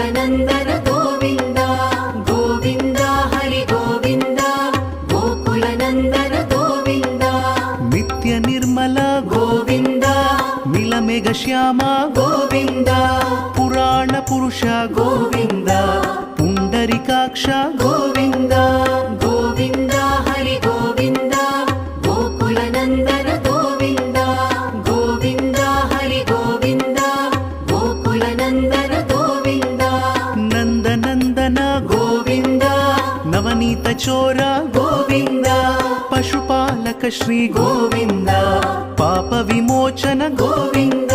गोकुलनन्दन गोविन्द गोविन्द हरि गोविन्द गोकुलनन्दन गोविन्द नित्य निर्मल गोविन्द नीलमेघ श्याम गोविन्द पुराण पुरुष गोविन्द पुण्डरीकाक्ष गोविन्द गोविन्द हरि गोविन्द गोकुलनन्दन गोविन्द गोविन्द हरि गोविन्द गोकुलनन्दन गोविन्द नन्दनन्दन गोविन्द नवनीत चोर गोविन्द पशुपालक श्री गोविन्द पाप विमोचन गोविन्द